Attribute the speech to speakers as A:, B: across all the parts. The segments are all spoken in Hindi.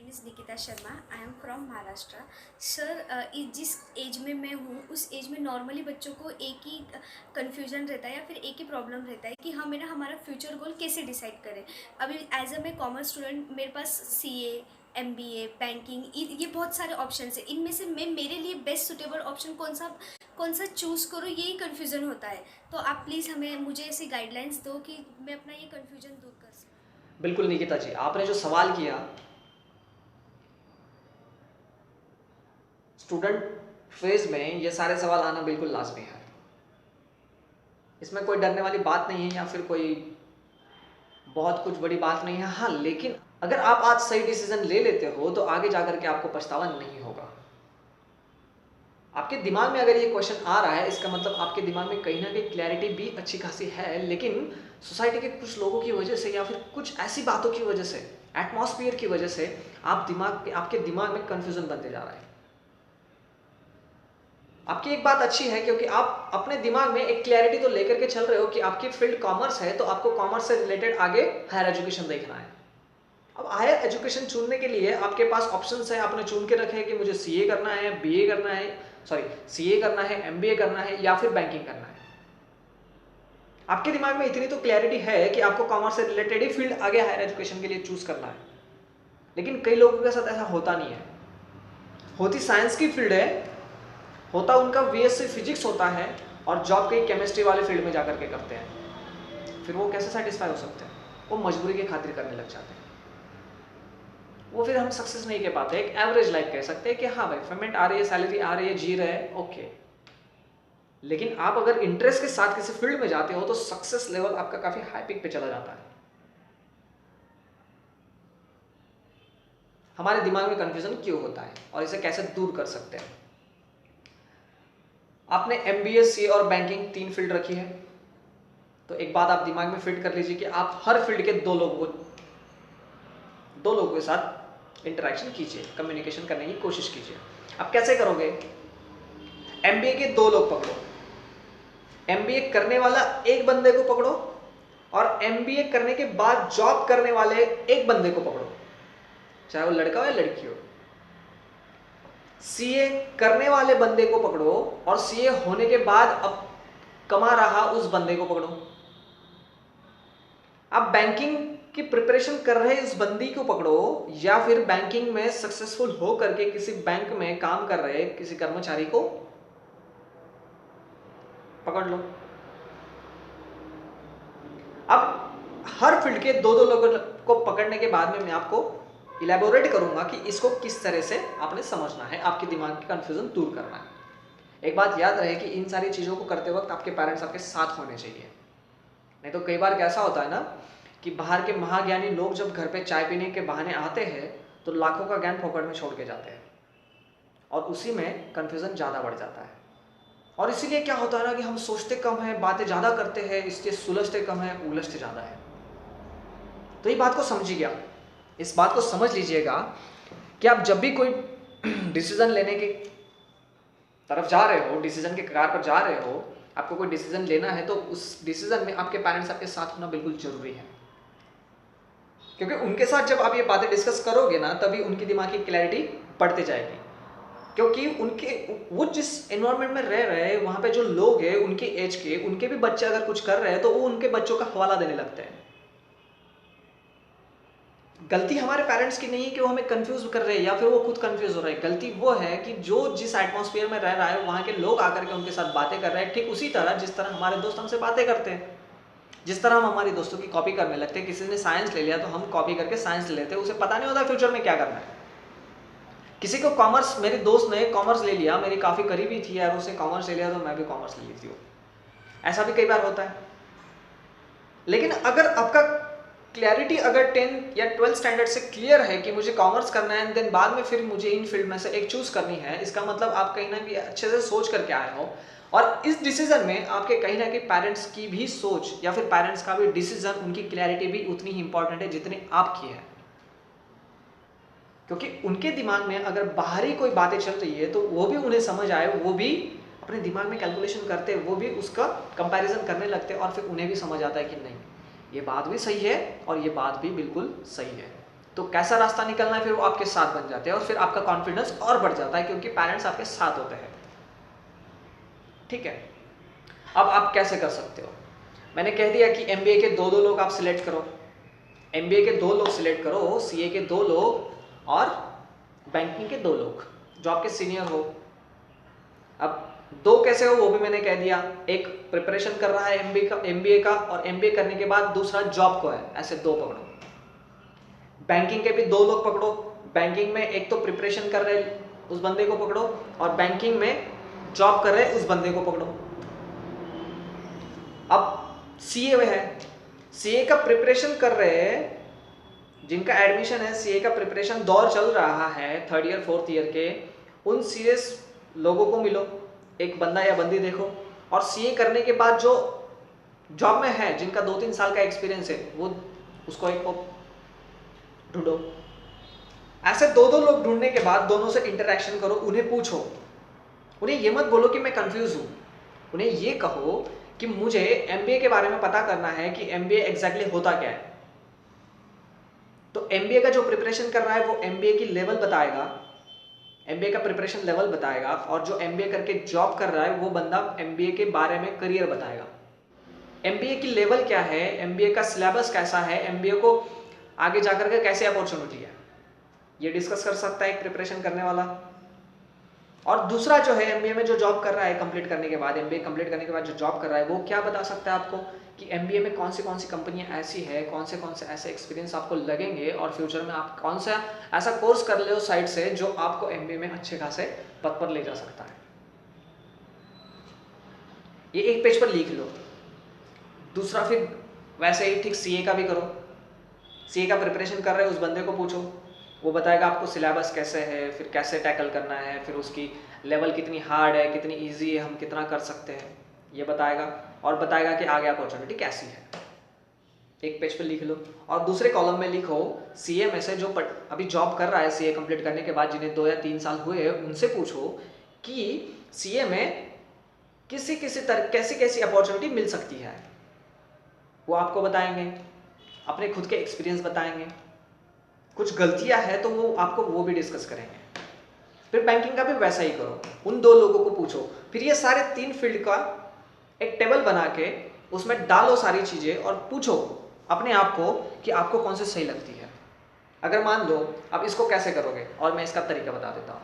A: Is Nikita Sharma. I am from Maharashtra. Sir, जिस एज में मैं हूँ उस एज में नॉर्मली बच्चों को एक ही कन्फ्यूज़न रहता है या फिर एक ही प्रॉब्लम रहता है कि हमें ना हमारा फ्यूचर गोल कैसे डिसाइड करें। अभी एज अ मैं कॉमर्स स्टूडेंट, मेरे पास सीए, एमबीए, बैंकिंग, ये बहुत सारे ऑप्शन है। इनमें से मैं मेरे लिए बेस्ट सुटेबल ऑप्शन कौन सा चूज़ करूँ, यही कन्फ्यूज़न होता है। तो आप प्लीज़ मुझे ऐसी गाइडलाइंस दो कि मैं अपना ये कन्फ्यूज़न दूर कर सकूँ।
B: बिल्कुल निकिता जी, आपने जो सवाल किया, स्टूडेंट फेज में ये सारे सवाल आना बिल्कुल लाजमी है। इसमें कोई डरने वाली बात नहीं है या फिर कोई बहुत कुछ बड़ी बात नहीं है। हाँ, लेकिन अगर आप आज सही डिसीजन ले लेते हो तो आगे जाकर के आपको पछतावा नहीं होगा। आपके दिमाग में अगर ये क्वेश्चन आ रहा है, इसका मतलब आपके दिमाग में कहीं ना कहीं क्लैरिटी भी अच्छी खासी है, लेकिन सोसाइटी के कुछ लोगों की वजह से या फिर कुछ ऐसी बातों की वजह से, एटमॉस्फेयर की वजह से आपके दिमाग में कंफ्यूजन बनते जा रहा है। आपकी एक बात अच्छी है क्योंकि आप अपने दिमाग में एक क्लैरिटी तो लेकर के चल रहे हो कि आपकी फील्ड कॉमर्स है, तो आपको कॉमर्स से रिलेटेड आगे हायर एजुकेशन देखना है। अब हायर एजुकेशन चुनने के लिए आपके पास ऑप्शंस है, आपने चुन के रखे हैं कि मुझे सीए करना है, बीए करना है, सीए करना है, एमबीए करना है या फिर बैंकिंग करना है। आपके दिमाग में इतनी तो क्लैरिटी है कि आपको कॉमर्स से रिलेटेड ही फील्ड आगे हायर एजुकेशन के लिए चूज करना है। लेकिन कई लोगों के साथ ऐसा होता नहीं है। होती साइंस की फील्ड है, होता उनका बीएससी फिजिक्स होता है और जॉब कहीं केमिस्ट्री वाले फील्ड में जाकर के करते हैं। फिर वो कैसे सेटिस्फाई हो सकते हैं? वो मजबूरी की खातिर करने लग जाते हैं। वो फिर हम सक्सेस नहीं कह पाते। एक एवरेज लाइफ कह सकते हैं कि हाँ भाई, पेमेंट आ रही है, सैलरी आ रही है, जी रहे हैं, ओके। लेकिन आप अगर इंटरेस्ट के साथ किसी फील्ड में जाते हो तो सक्सेस लेवल आपका काफी हाई पिक पे चला जाता है। हमारे दिमाग में कंफ्यूजन क्यों होता है और इसे कैसे दूर कर सकते हैं? आपने एमबीए, सी और बैंकिंग 3 फील्ड रखी है, तो एक बात आप दिमाग में फिट कर लीजिए कि आप हर फील्ड के दो लोगों के साथ इंटरेक्शन कीजिए, कम्युनिकेशन करने की कोशिश कीजिए। आप कैसे करोगे? एमबीए के 2 लोग पकड़ो, एमबीए करने वाला एक बंदे को पकड़ो और एमबीए करने के बाद जॉब करने वाले एक बंदे को पकड़ो, चाहे वो लड़का हो या लड़की हो। सीए करने वाले बंदे को पकड़ो और सीए होने के बाद अब कमा रहा उस बंदे को पकड़ो। आप बैंकिंग की प्रिपरेशन कर रहे उस बंदी को पकड़ो या फिर बैंकिंग में सक्सेसफुल हो करके किसी बैंक में काम कर रहे किसी कर्मचारी को पकड़ लो। अब हर फील्ड के दो दो लोगों को पकड़ने के बाद में मैं आपको इलेबोरेट करूंगा कि इसको किस तरह से आपने समझना है, आपके दिमाग की कंफ्यूजन दूर करना है। एक बात याद रहे कि इन सारी चीजों को करते वक्त आपके पेरेंट्स आपके साथ होने चाहिए। नहीं तो कई बार कैसा होता है ना कि बाहर के महाज्ञानी लोग जब घर पे चाय पीने के बहाने आते हैं तो लाखों का ज्ञान फोकट में छोड़ के जाते हैं और उसी में कंफ्यूजन ज़्यादा बढ़ जाता है। और इसीलिए क्या होता है ना कि हम सोचते कम है, बातें ज़्यादा करते हैं, इसलिए सुलझते कम है, उलझते ज़्यादा है। तो ये बात को समझिएगा, इस बात को समझ लीजिएगा कि आप जब भी कोई डिसीजन लेने की तरफ जा रहे हो, डिसीजन के कगार पर जा रहे हो, आपको कोई डिसीजन लेना है तो उस डिसीजन में आपके पेरेंट्स आपके साथ होना बिल्कुल जरूरी है। क्योंकि उनके साथ जब आप ये बातें डिस्कस करोगे ना, तभी उनकी दिमाग की क्लैरिटी बढ़ते जाएगी। क्योंकि वो जिस एनवायरनमेंट में रह रहे हैं, वहां पे जो लोग हैं उनके एज के, उनके भी बच्चे अगर कुछ कर रहे हैं तो वो उनके बच्चों का हवाला देने लगते हैं। गलती हमारे पेरेंट्स की नहीं है कि वो हमें कंफ्यूज कर रहे हैं या फिर वो खुद कंफ्यूज हो रहे हैं। गलती वो है कि जो जिस एटमॉस्फेयर में रह रहा है वहां के लोग आकर के उनके साथ बातें कर रहे हैं, ठीक उसी तरह जिस तरह हमारे दोस्त हमसे बातें करते हैं। जिस तरह हम हमारी दोस्तों की कॉपी करने लगते हैं, किसी ने साइंस ले लिया तो हम कॉपी करके साइंस ले लेते हैं, उसे पता नहीं होता फ्यूचर में क्या करना है। किसी को कॉमर्स, मेरे दोस्त ने कॉमर्स ले लिया, मेरी काफ़ी करीबी थी यार, उसने कॉमर्स ले लिया तो मैं भी कॉमर्स ले लेती हूँ। ऐसा भी कई बार होता है। लेकिन अगर आपका क्लैरिटी अगर 10 या 12 स्टैंडर्ड से क्लियर है कि मुझे कॉमर्स करना है, देन बाद में फिर मुझे इन फील्ड में से एक चूज करनी है, इसका मतलब आप कहीं ना कहीं अच्छे से सोच करके आए हो। और इस डिसीजन में आपके कहीं ना कहीं पेरेंट्स की भी सोच या फिर पेरेंट्स का भी डिसीजन, उनकी क्लैरिटी भी उतनी ही इंपॉर्टेंट है जितनी आपकी है। क्योंकि उनके दिमाग में अगर बाहरी कोई बातें चल रही है तो वो भी उन्हें समझ आए, वो भी अपने दिमाग में कैलकुलेशन करते, वो भी उसका कंपैरिजन करने लगते और फिर उन्हें भी समझ आता है कि नहीं, ये बात भी सही है और ये बात भी बिल्कुल सही है। तो कैसा रास्ता निकलना है फिर वो आपके साथ बन जाते हैं और फिर आपका कॉन्फिडेंस और बढ़ जाता है क्योंकि पेरेंट्स आपके साथ होते हैं। ठीक है, अब आप कैसे कर सकते हो? मैंने कह दिया कि एमबीए के दो लोग आप सिलेक्ट करो, एमबीए के 2 लोग सिलेक्ट करो, सीए के 2 लोग और बैंकिंग के 2 लोग जो आपके सीनियर हो। अब 2 कैसे हो वो भी मैंने कह दिया, एक प्रिपरेशन कर रहा है एमबीए का और एमबीए करने के बाद दूसरा जॉब को है, ऐसे 2 पकड़ो। बैंकिंग के भी 2 लोग पकड़ो, बैंकिंग में एक तो प्रिपरेशन कर रहे उस बंदे को पकड़ो और बैंकिंग में जॉब कर रहे उस बंदे को पकड़ो। अब सीए में है, सीए का प्रिपरेशन कर रहे हैं, जिनका एडमिशन है सीए का प्रिपरेशन दौर चल रहा है 3rd ईयर 4th ईयर के, उन सीरियस लोगों को मिलो, एक बंदा या बंदी देखो और सीए करने के बाद जो जॉब में है जिनका 2-3 साल का एक्सपीरियंस है वो उसको एक को ढूंढो। ऐसे 2 लोग ढूंढने के बाद दोनों से इंटरेक्शन करो, उन्हें पूछो, उन्हें ये मत बोलो कि मैं कंफ्यूज हूं, उन्हें ये कहो कि मुझे एमबीए के बारे में पता करना है कि एमबीए एग्जैक्टली होता क्या है। तो एमबीए का जो प्रिपरेशन कर रहा है वो एमबीए की लेवल बताएगा, एमबीए का प्रिपरेशन लेवल बताएगा और जो एमबीए करके जॉब कर रहा है वो बंदा एमबीए के बारे में करियर बताएगा। एमबीए की लेवल क्या है, एमबीए का सिलेबस कैसा है, एमबीए को आगे जाकर के कैसे अपॉर्चुनिटी है, ये डिस्कस कर सकता है एक प्रिपरेशन करने वाला। और दूसरा जो है एमबीए में जो जॉब कर रहा है कंप्लीट करने के बाद, एमबीए कंप्लीट करने के बाद जो जॉब कर रहा है वो क्या बता सकता है आपको कि एमबीए में कौन सी कंपनियां ऐसी है, कौन से ऐसे एक्सपीरियंस आपको लगेंगे और फ्यूचर में आप कौन सा ऐसा कोर्स कर ले उस साइड से जो आपको एमबीए में अच्छे खासे पद पर ले जा सकता है। ये एक पेज पर लिख लो। दूसरा फिर वैसे ही ठीक सीए का भी करो, सीए का प्रिपरेशन कर रहे हो उस बंदे को पूछो, वो बताएगा आपको सिलेबस कैसे है, फिर कैसे टैकल करना है, फिर उसकी लेवल कितनी हार्ड है, कितनी इजी है, हम कितना कर सकते हैं, ये बताएगा और बताएगा कि आगे अपॉर्चुनिटी कैसी है। एक पेज पे लिख लो और दूसरे कॉलम में लिखो सीए में से जो अभी जॉब कर रहा है सीए कंप्लीट करने के बाद, जिन्हें 2 या 3 साल हुए हैं, उनसे पूछो कि सीए में कैसी अपॉर्चुनिटी मिल सकती है। वो आपको बताएंगे, अपने खुद के एक्सपीरियंस बताएंगे, कुछ गलतियां हैं तो वो आपको वो भी डिस्कस करेंगे। फिर बैंकिंग का भी वैसा ही करो, उन 2 लोगों को पूछो, फिर ये सारे 3 फील्ड का एक टेबल बना के उसमें डालो सारी चीजें और पूछो अपने आप को कि आपको कौन सी सही लगती है। अगर मान लो आप इसको कैसे करोगे और मैं इसका तरीका बता देता हूं।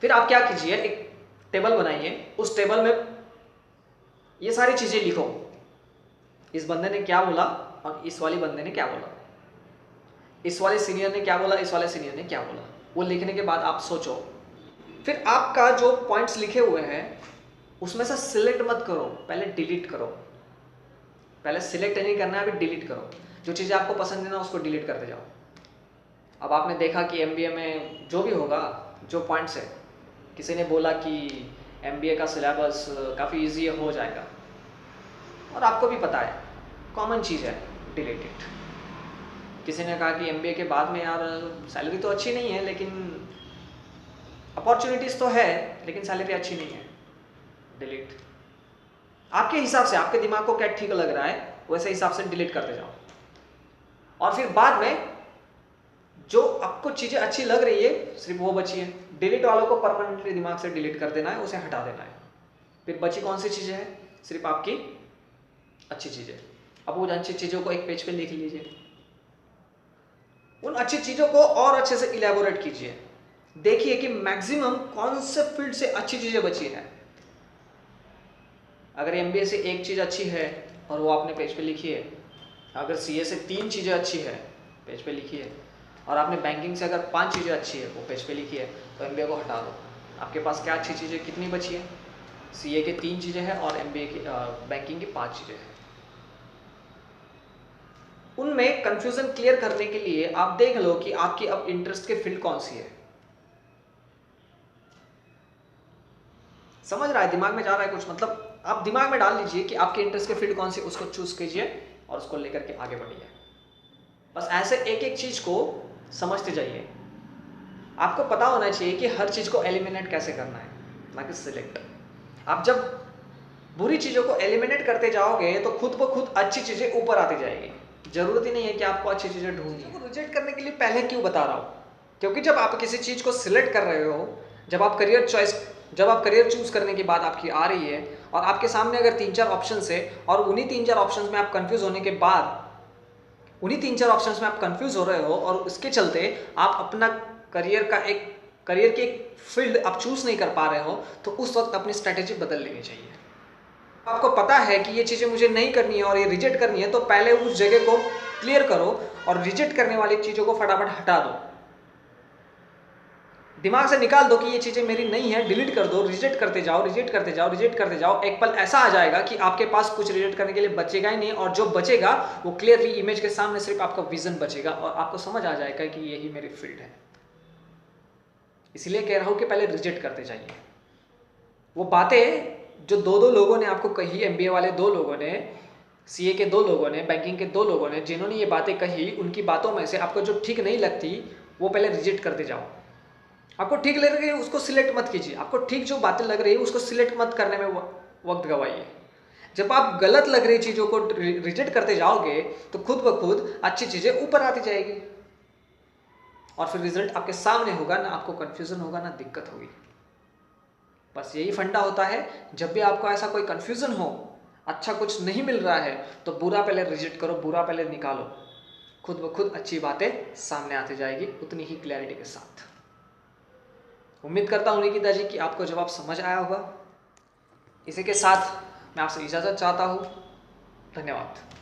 B: फिर आप क्या कीजिए, एक टेबल बनाइए, उस टेबल में ये सारी चीजें लिखो, इस बंदे ने क्या बोला और इस वाली बंदे ने क्या बोला, इस वाले सीनियर ने क्या बोला, इस वाले सीनियर ने क्या बोला। वो लिखने के बाद आप सोचो, फिर आपका जो पॉइंट्स लिखे हुए हैं उसमें से सिलेक्ट मत करो, पहले डिलीट करो। पहले सिलेक्ट नहीं करना है, अभी डिलीट करो। जो चीज़ें आपको पसंद है ना उसको डिलीट करते जाओ। अब आपने देखा कि एमबीए में जो भी होगा, जो पॉइंट्स है, किसी ने बोला कि एमबीए का सिलेबस काफ़ी ईजी हो जाएगा और आपको भी पता है कॉमन चीज़ है, डिलीट इट। किसी ने कहा कि एमबीए के बाद में यार सैलरी तो अच्छी नहीं है लेकिन अपॉर्चुनिटीज़ तो है लेकिन सैलरी अच्छी नहीं है, डिलीट। आपके हिसाब से, आपके दिमाग को क्या ठीक लग रहा है वैसे हिसाब से डिलीट करते जाओ। और फिर बाद में जो आपको चीज़ें अच्छी लग रही है सिर्फ वो बची है, डिलीट वालों को परमानेंटली दिमाग से डिलीट कर देना है, उसे हटा देना है। फिर बची कौन सी चीज़ें हैं, सिर्फ आपकी अच्छी चीज़ें। अब उन अच्छी चीज़ों को एक पेज पे लिख लीजिए, उन अच्छी चीज़ों को और अच्छे से इलेबोरेट कीजिए, देखिए कि मैक्सिमम कौन से फील्ड से अच्छी चीज़ें बची है। अगर एमबीए से एक चीज़ अच्छी है और वो आपने पेज पे लिखी है, अगर सीए से 3 चीज़ें अच्छी है पेज पे लिखी है, और आपने बैंकिंग से अगर 5 चीज़ें अच्छी है वो पेज पे लिखी है, तो एमबीए को हटा दो। आपके पास क्या अच्छी चीज़ें कितनी बची है, सीए के 3 चीज़ें हैं और एमबीए की बैंकिंग की 5 चीज़ें हैं। उनमें कंफ्यूजन क्लियर करने के लिए आप देख लो कि आपकी अब इंटरेस्ट के फील्ड कौन सी है। समझ रहा है, दिमाग में जा रहा है कुछ, मतलब आप दिमाग में डाल लीजिए कि आपके इंटरेस्ट के फील्ड कौन सी, उसको चूज कीजिए और उसको लेकर के आगे बढ़िए। बस ऐसे एक एक चीज को समझते जाइए। आपको पता होना चाहिए कि हर चीज को एलिमिनेट कैसे करना है, ना कि सिलेक्ट। आप जब बुरी चीजों को एलिमिनेट करते जाओगे तो खुद ब खुद अच्छी चीजें ऊपर आती जाएगी। जरूरत ही नहीं है कि आपको अच्छी चीज़ें ढूंढनी है। रिजेक्ट करने के लिए पहले क्यों बता रहा हूँ, क्योंकि जब आप किसी चीज़ को सिलेक्ट कर रहे हो, जब आप करियर चूज करने की बात आपकी आ रही है और आपके सामने अगर 3-4 ऑप्शन है और उन्हीं 3-4 ऑप्शन में आप कंफ्यूज होने के बाद उन्हीं 3-4 ऑप्शंस में आप कंफ्यूज हो रहे हो और उसके चलते आप अपना करियर की एक फील्ड आप चूज नहीं कर पा रहे हो, तो उस वक्त अपनी स्ट्रेटेजी बदल लेनी चाहिए। आपको पता है कि ये चीज़ें मुझे नहीं करनी है और ये रिजेक्ट करनी है, तो पहले उस जगह को क्लियर करो और रिजेक्ट करने वाली चीज़ों को फटाफट हटा दो, दिमाग से निकाल दो कि ये चीज़ें मेरी नहीं है, डिलीट कर दो। रिजेक्ट करते जाओ, रिजेक्ट करते जाओ, रिजेक्ट करते जाओ। एक पल ऐसा आ जाएगा कि आपके पास कुछ रिजेक्ट करने के लिए बचेगा ही नहीं, और जो बचेगा वो क्लियरली इमेज के सामने सिर्फ आपका विजन बचेगा और आपको समझ आ जाएगा कि यही मेरी फील्ड है। इसलिए कह रहा हूँ कि पहले रिजेक्ट करते जाइए। वो बातें जो दो लोगों ने आपको कही, MBA वाले 2 लोगों ने, CA के 2 लोगों ने, बैंकिंग के 2 लोगों ने, जिन्होंने ये बातें कही, उनकी बातों में से आपको जो ठीक नहीं लगती वो पहले रिजेक्ट करते जाओ। आपको ठीक लग रही है उसको सिलेक्ट मत कीजिए, आपको ठीक जो बातें लग रही है उसको सिलेक्ट मत करने में वक्त गवाइए। जब आप गलत लग रही चीज़ों को रिजेक्ट करते जाओगे तो खुद ब खुद अच्छी चीज़ें ऊपर आती जाएगी और फिर रिजल्ट आपके सामने होगा, ना आपको कन्फ्यूज़न होगा, ना दिक्कत होगी। बस यही फंडा होता है। जब भी आपको ऐसा कोई कन्फ्यूज़न हो, अच्छा कुछ नहीं मिल रहा है, तो बुरा पहले रिजेक्ट करो, बुरा पहले निकालो, खुद ब खुद अच्छी बातें सामने आती जाएगी उतनी ही क्लैरिटी के साथ। उम्मीद करता हूँ निकिता जी कि आपको जवाब समझ आया होगा। इसी के साथ मैं आपसे इजाज़त चाहता हूँ। धन्यवाद।